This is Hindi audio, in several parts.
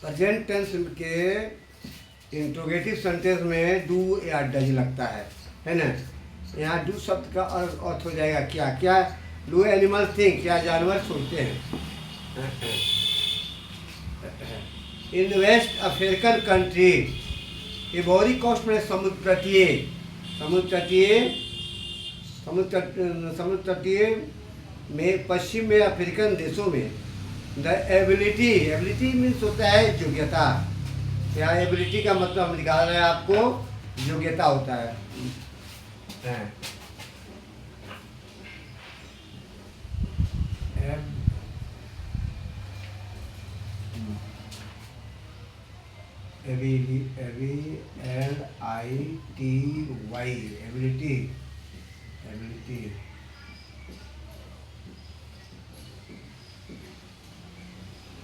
प्रेजेंट टेंस के इंट्रोगेटिव सेंटेंस में डू या डज लगता है ना। यहाँ डू शब्द का अर्थ हो जाएगा क्या क्या। डू एनिमल थिंक, क्या जानवर सोचते हैं। In West African country, Ivory Coast में समुद्र तटीय में पश्चिम में अफ्रीकन देशों में द एबिलिटी मीन्स होता है योग्यता। या एबिलिटी का मतलब हम निकाल रहे हैं आपको, योग्यता होता है। एबिलिटी,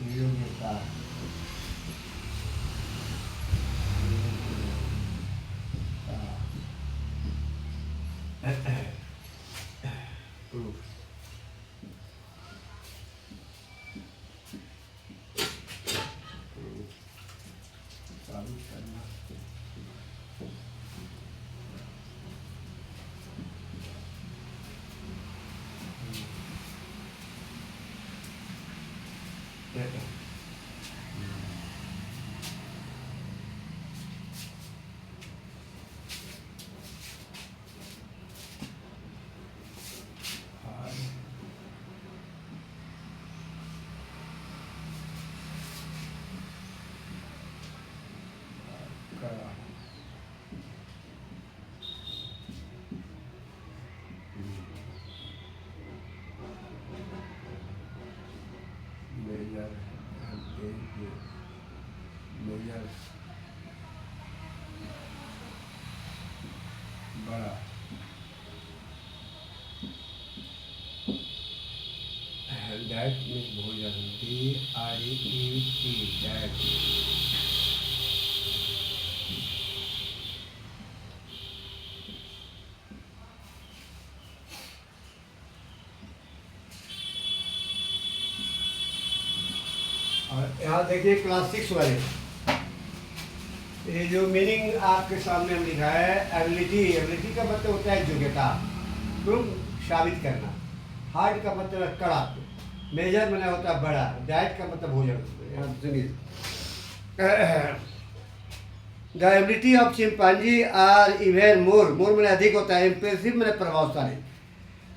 योग्यता। बड़ा दैट मीन्स भोजन, DIET दैट। और यहाँ देखिए क्लास 6 वाले, ये जो मीनिंग आपके सामने हम लिखा है, एबिलिटी का मतलब होता है योग्यता, तुम साबित करना। हार्ड का मतलब है कड़ा, मेजर मैंने होता है बड़ा, डाइट का मतलब भोजन। सुनिए, the ability of chimpanzee are even more means अधिक होता है, इम्प्रेसिव मैंने प्रभावशाली।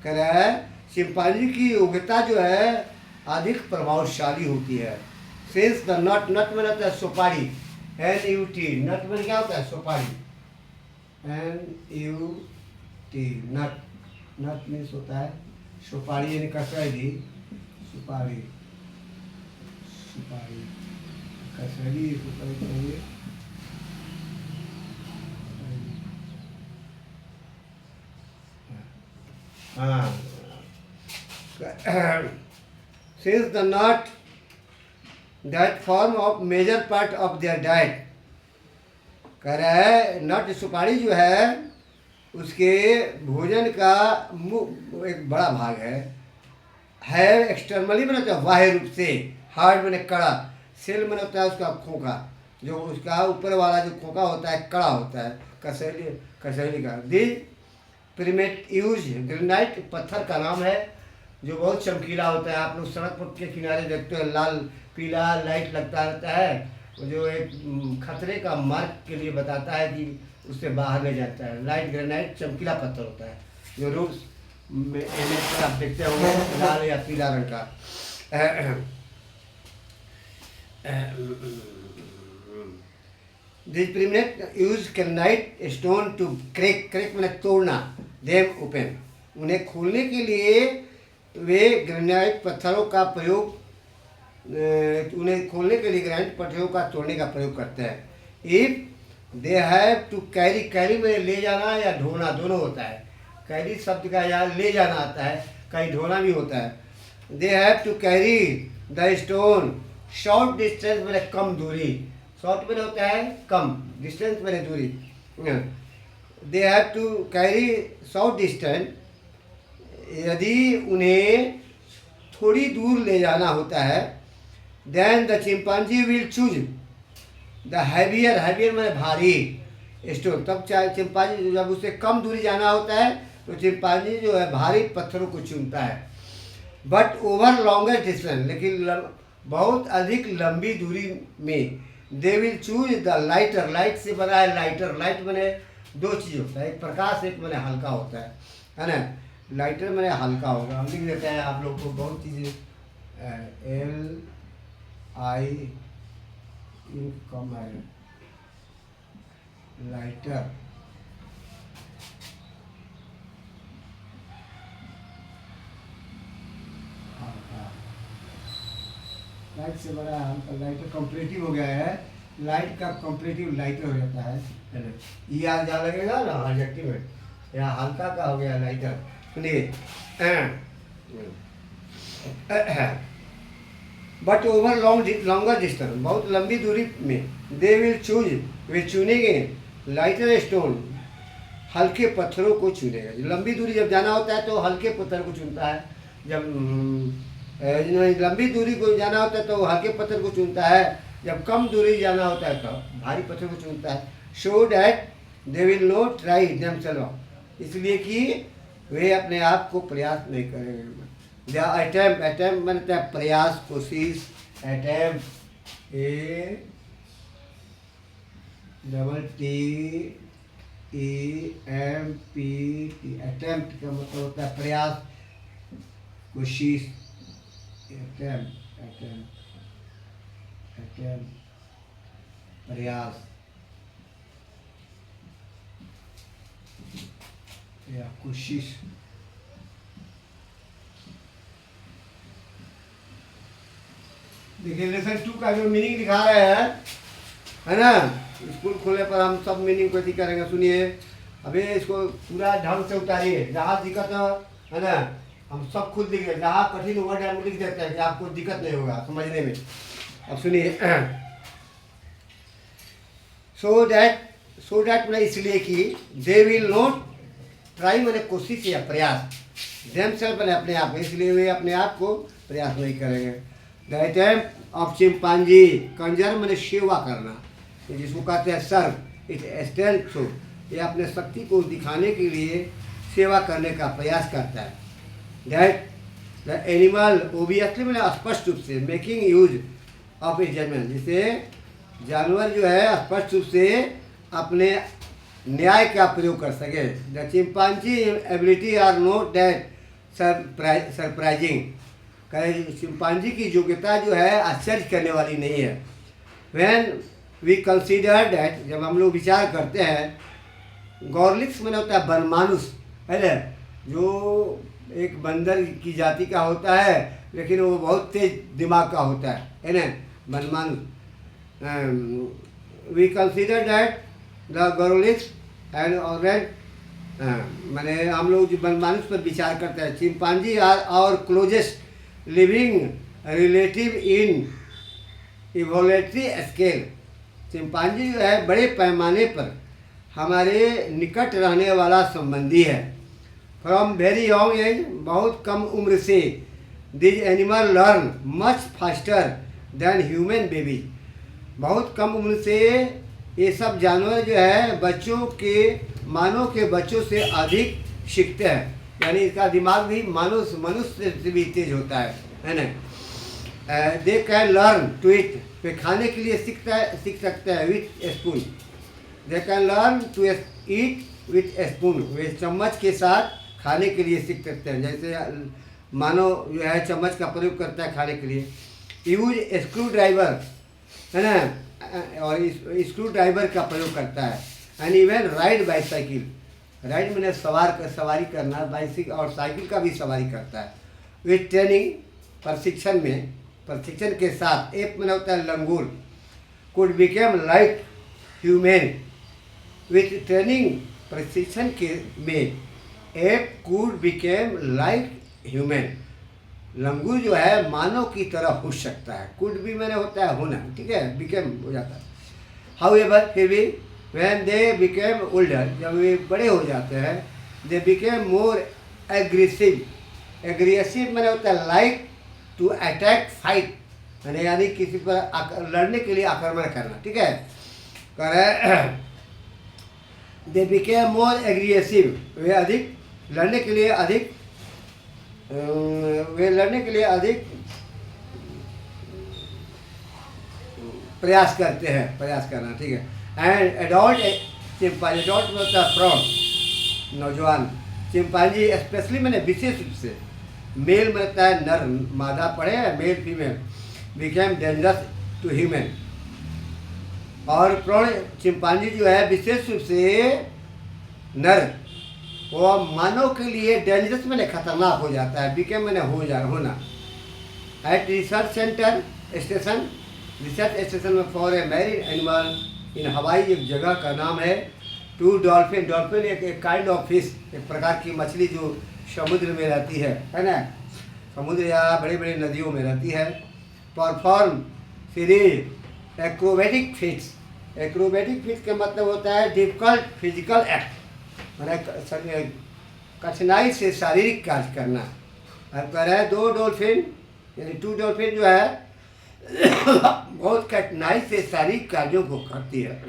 कह रहा है चिंपांजी की योग्यता जो है अधिक प्रभावशाली होती है। सिंस द नट मैंने होता है सुपारी, NUT, नट में क्या होता है सुपारी, NUT नट मीन्स होता है सुपारी, यानी कसैली, सुपारी कसैली सुपारी कहेंगे। हाँ, since the nut that form of major part of their diet. कह रहा है नट सुपारी जो है उसके भोजन का एक बड़ा भाग है एक्सटर्नली में होता है बाह्य रूप से, हार्ड में कड़ा, सेल में होता है उसका खोखा, जो उसका ऊपर वाला जो खोखा होता है कड़ा होता है, कसैली का। दी प्रीमेट यूज ग्रेनाइट पत्थर का नाम है, जो बहुत चमकीला होता है। आप लोग सड़क पर के किनारे देखते हैं, लाल पीला लाइट लगता रहता है, जो एक खतरे का मार्ग के लिए बताता है कि उससे बाहर ले जाता है। लाइट ग्रेनाइट चमकीला पत्थर होता है, जो रोज में इमेज पर आप देखते होंगे, लाल या पीला रंग का। This preeminent use granite stone to crack मैंने तोड़ना, देम ओपन, उन्हें खोलने के लिए वे ग्रेनाइट पत्थरों का प्रयोग, उन्हें खोलने के लिए ग्रेनाइट पत्थरों का तोड़ने का प्रयोग करते हैं। If they have to carry में ले जाना या ढोना दोनों होता है। कैरी शब्द का यहाँ ले जाना आता है, कहीं ढोना भी होता है। They have to carry the stone short distance में कम दूरी, शॉर्ट में होता है कम, डिस्टेंस में दूरी। They have to carry short distance, यदि उन्हें थोड़ी दूर ले जाना होता है then the chimpanzee will choose the heavier, heavier means भारी स्टोन। तब चाहे चिंपांजी जब उसे कम दूरी जाना होता है तो चिंपांजी जो है भारी पत्थरों को चुनता है। बट ओवर लॉन्गर डिस्टेंस, लेकिन बहुत अधिक लंबी दूरी में they will choose the lighter, light से बना है लाइटर। लाइट मैंने दो चीज़ होता है, एक प्रकाश, एक मैंने हल्का होता है ना। लाइटर मैंने हल्का होगा, हम लिख देते हैं आप लोग को बहुत चीज़ें एल आई कम है लाइटर। लाइट से बड़ा हल्का, लाइटर कंपरेटिव हो गया है, लाइट का कंपरेटिव लाइटर हो जाता है। ये आज जा लगेगा ना एडजेक्टिव में, यहाँ हल्का का हो गया लाइटर। सुनिए, बट ओवर लॉन्गर डिस्टेंस, बहुत लंबी दूरी में दे विल चूज, वे चुनेंगे लाइटर स्टोन, हल्के पत्थरों को चुनेगा। लंबी दूरी जब जाना होता है तो हल्के पत्थर को चुनता है, जब लंबी दूरी को जाना होता है तो हल्के पत्थर को चुनता है, जब कम दूरी जाना होता है तो भारी पत्थर को चुनता है। Show that they will not try themself, इसलिए कि वे अपने आप को प्रयास नहीं करेंगे। अटेम्प्ट, अटेम्प्ट बनता है प्रयास, कोशिश, attempt a double t e m p t, attempt का मतलब होता है प्रयास, कोशिश, प्रयास या कोशिश। देखिए लेसन 2 का जो मीनिंग दिखा रहे हैं है ना, स्कूल खोलने पर हम सब मीनिंग को ठीक करेंगे। सुनिए, अभी इसको पूरा ढंग से उतारिए, जहाँ दिक्कत है ना हम सब खुद लिख रहे, जहाँ कठिन वर्ड है हम लिख देते हैं कि आपको दिक्कत नहीं होगा समझने में। अब सुनिए, सो डैट मैंने इसलिए कि दे विल नॉट ट्राई, मैंने कोशिश या प्रयास, देमसेल्फ मैंने अपने आप, इसलिए वे अपने आप को प्रयास नहीं करेंगे। The attempt of chimpanzee, Kanjar मैंने सेवा करना, जिसको कहते हैं सर्व, इट स्टैंड शो, ये अपने शक्ति को दिखाने के लिए सेवा करने का प्रयास करता है। दैट द एनिमल, ओबियसली मैंने स्पष्ट रूप से, making use of a judgement, जिसे जानवर जो है स्पष्ट रूप से अपने न्याय का प्रयोग कर सके। The chimpanzee ability are not that surprising, कहे चिंपांजी की योग्यता जो है आश्चर्य करने वाली नहीं है। व्हेन वी कंसीडर दैट, जब हम लोग विचार करते हैं, गॉर्लिक्स मैंने होता है बनमानुस, है ना, जो एक बंदर की जाति का होता है लेकिन वो बहुत तेज दिमाग का होता है ना, बनमानुस। We consider that the gorillas and orange, मैंने हम लोग जो बनमानुस पर विचार करते हैं। Chimpanzee are our closest living relative in evolutionary scale, chimpanzee जो है बड़े पैमाने पर हमारे निकट रहने वाला संबंधी है। फ्रॉम वेरी यंग एज, बहुत कम उम्र से, these animal learn much faster than human baby, बहुत कम उम्र से ये सब जानवर जो है बच्चों के, मानव के बच्चों से अधिक सीखते हैं, यानी इसका दिमाग भी मनुष्य से भी तेज होता है ना। They can learn to eat, वे खाने के लिए सीख सकते हैं with spoon. They can learn to eat with spoon, वे चम्मच के साथ खाने के लिए सीख सकते हैं, जैसे मानव जो है चम्मच का प्रयोग करता है खाने के लिए। यूज स्क्रू ड्राइवर, है ना, और स्क्रू ड्राइवर का प्रयोग करता है। And even ride bicycle, ride मैंने सवारी करना, बाइसिकल और साइकिल का भी सवारी करता है। विथ ट्रेनिंग, प्रशिक्षण के साथ, एक मैंने होता है लंगूर, could become like human, with training प्रशिक्षण के में ape could become like human, लंगूर जो है मानव की तरह हो सकता है। कुड भी मैंने होता है होना, ठीक है, बिकेम हो जाता है। हाउएवर, फिर भी, व्हेन दे बिकेम ओल्डर, जब वे बड़े हो जाते हैं, they became more aggressive, aggressive मैंने होता है लाइक टू अटैक फाइट, यानी किसी पर लड़ने के लिए आक्रमण करना, ठीक है। कह रहे दे बिकेम मोर एग्रेसिव, वे अधिक लड़ने के लिए अधिक प्रयास करते हैं, प्रयास करना, ठीक है। एंड एडल्ट चिंपांजी, एडल्ट मतलब प्रौढ़ नौजवान, चिंपांजी स्पेशली मैंने विशेष रूप से मेल में रहता है, नर मादा पढ़े हैं, male female, became dangerous to human. और प्रौढ़ चिंपांजी जो है विशेष रूप से नर, वो मानव के लिए डेंजरस मैंने खतरनाक हो जाता है, बिकेम मैंने होना। At research centre station, research station में for a marine animal in Hawaii एक जगह का नाम है टू डॉल्फिन। डॉल्फिन एक काइंड ऑफ फिश, एक प्रकार की मछली जो समुद्र में रहती है ना, समुद्र या बड़ी बड़ी नदियों में रहती है। Perform series acrobatic feats. Acrobatic feats का मतलब होता है डिफिकल्ट फिजिकल एक्ट, मैंने कठिनाई से शारीरिक कार्य करना। अब कह रहा है 2 डॉल्फिन यानी 2 डॉल्फिन जो है बहुत कठिनाई से शारीरिक कार्यों को करती है।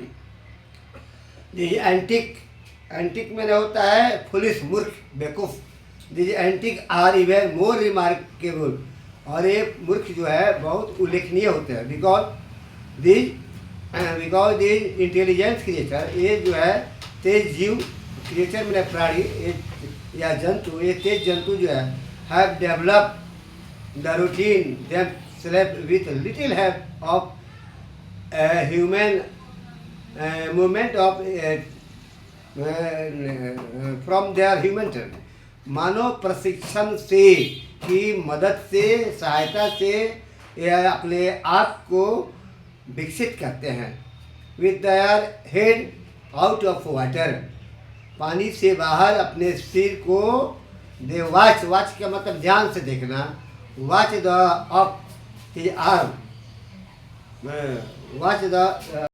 जैसे एंटिक में होता है फुलिश, मूर्ख, बेवकूफ। This antic are even more remarkable, और ये मूर्ख जो है बहुत उल्लेखनीय होते हैं। बिकॉज दिस इंटेलिजेंस क्रिएचर, ये जो है तेज जीव, क्रिएचर में प्राणी या जंतु, ये तेज जंतु जो है have develop the routine themselves with little help of human movement of from their human turn। मानव प्रशिक्षण से की मदद से, सहायता से यह अपने आप को विकसित करते हैं। With their head out of water, पानी से बाहर अपने सिर को दे वॉच, वॉच का मतलब ध्यान से देखना, watch the of his arm, watch the